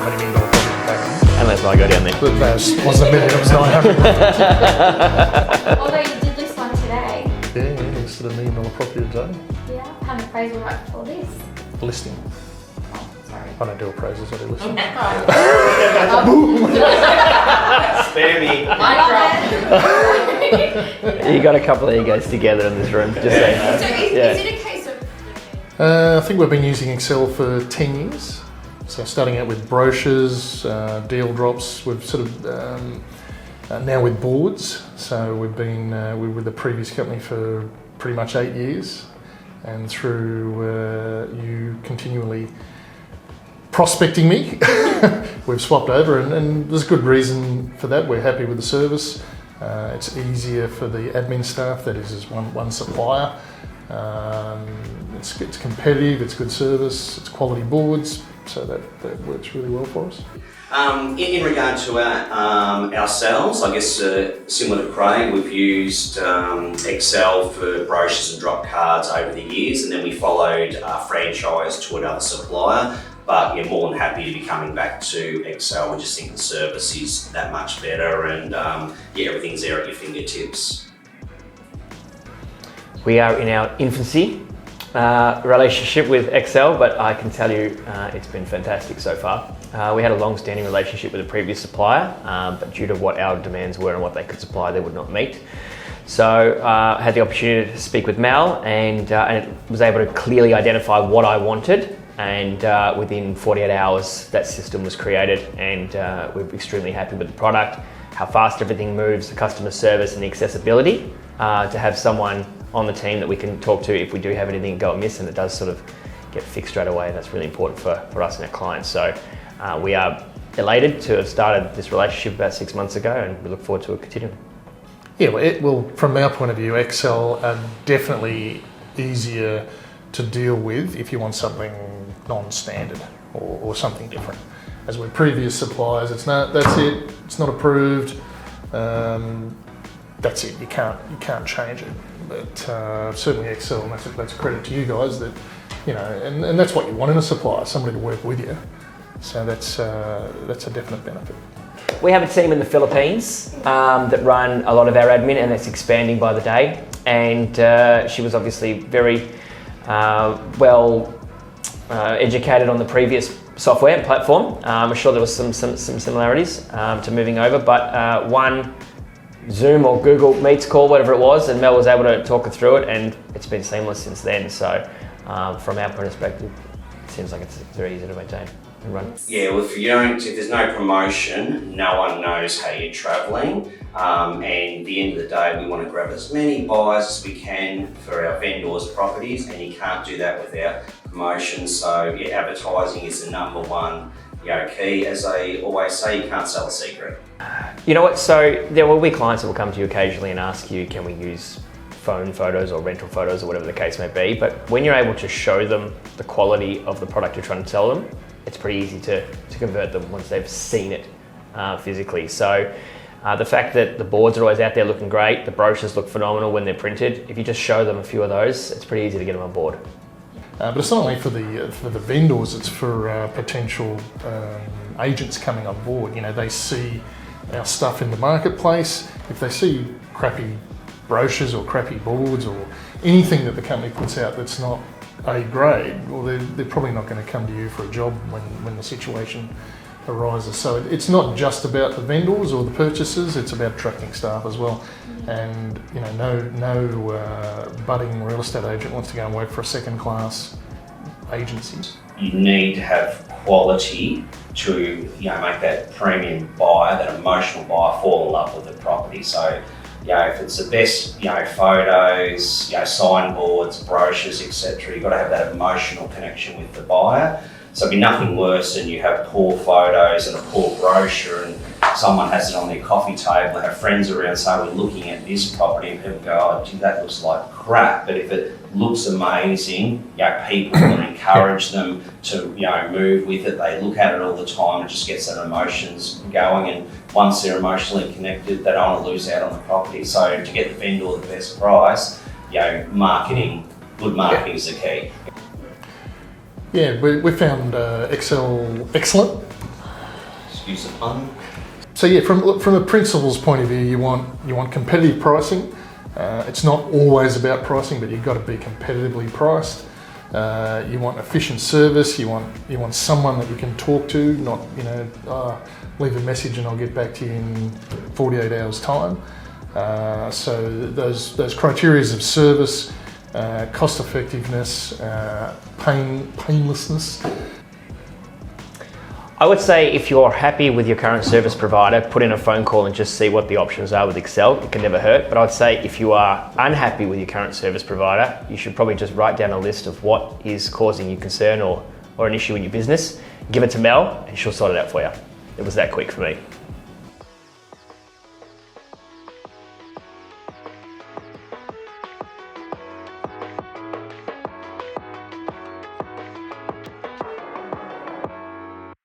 many $1 million properties back on. Unless I go down there. But that wasn't a million, it was 900. Although you did list one today. Yeah, it's a $1 million property today. Yeah. Had an appraisal right before this. Listing. Oh, sorry. I don't do appraisals, I do listings. Spare me. I love it. You got a couple of egos together in this room, just saying. So is it a case of... I think we've been using Excel for 10 years. So starting out with brochures, deal drops, we've sort of now with boards. So we've been we were with the previous company for pretty much 8 years, and through you continually prospecting me, we've swapped over, and there's good reason for that. We're happy with the service. It's easier for the admin staff, that is as one supplier. It's competitive, it's good service, it's quality boards, so that works really well for us. In regard to ourselves, I guess similar to Craig, we've used Excel for brochures and drop cards over the years, and then we followed franchise to another supplier. But you're more than happy to be coming back to Excel. We just think the service is that much better, and everything's there at your fingertips. We are in our infancy relationship with Excel, but I can tell you it's been fantastic so far. We had a long-standing relationship with a previous supplier, but due to what our demands were and what they could supply, they would not meet. So I had the opportunity to speak with Mel, and was able to clearly identify what I wanted. And within 48 hours, that system was created, and we're extremely happy with the product, how fast everything moves, the customer service and the accessibility, to have someone on the team that we can talk to if we do have anything go amiss, and it does sort of get fixed straight away. That's really important for us and our clients. So we are elated to have started this relationship about 6 months ago, and we look forward to it continuing. Yeah, well, from our point of view, Excel are definitely easier to deal with if you want something non-standard or something different. As with previous suppliers, that's it, it's not approved, that's it, you can't change it. But certainly Excel, and that's a credit to you guys that, and that's what you want in a supplier, somebody to work with you. So that's a definite benefit. We have a team in the Philippines that run a lot of our admin, and it's expanding by the day. And she was obviously very educated on the previous software and platform. I'm sure there was some similarities to moving over, but one Zoom or Google Meets call, whatever it was, and Mel was able to talk her through it, and it's been seamless since then. So from our perspective, it seems like it's very easy to maintain and run. Yeah, well, if there's no promotion, no one knows how you're travelling. And at the end of the day, we want to grab as many buyers as we can for our vendors' properties, and you can't do that without promotion. So advertising is the number one key. As I always say, you can't sell a secret. You know what, so there will be clients that will come to you occasionally and ask you, can we use phone photos or rental photos or whatever the case may be, but when you're able to show them the quality of the product you're trying to sell them, it's pretty easy to convert them once they've seen it physically. So the fact that the boards are always out there looking great, the brochures look phenomenal when they're printed, if you just show them a few of those, it's pretty easy to get them on board. But it's not only for the vendors, it's for potential agents coming on board. They see our stuff in the marketplace. If they see crappy brochures or crappy boards or anything that the company puts out that's not A grade, well, they're probably not going to come to you for a job when the situation arises. So it's not just about the vendors or the purchasers, it's about attracting staff as well. And no budding real estate agent wants to go and work for a second-class agency. You need to have quality to make that premium buyer, that emotional buyer, fall in love with the property. So if it's the best photos, signboards, brochures, etc., you've got to have that emotional connection with the buyer. So it'd be nothing worse than you have poor photos and a poor brochure, and someone has it on their coffee table, they have friends around say, we're looking at this property, and people go, oh gee, that looks like crap. But if it looks amazing, people will encourage them to move with it. They look at it all the time, it just gets their emotions going, and once they're emotionally connected, they don't want to lose out on the property. So to get the vendor the best price, good marketing is the key. Yeah, we found Excel excellent. excuse the pun. So yeah, from a principal's point of view, you want competitive pricing. It's not always about pricing, but you've got to be competitively priced. You want efficient service. You want someone that you can talk to, not leave a message and I'll get back to you in 48 hours time. So those criteria of service, cost effectiveness, painlessness. I would say if you're happy with your current service provider, put in a phone call and just see what the options are with Excel. It can never hurt. But I'd say if you are unhappy with your current service provider, you should probably just write down a list of what is causing you concern or an issue in your business. Give it to Mel and she'll sort it out for you. It was that quick for me.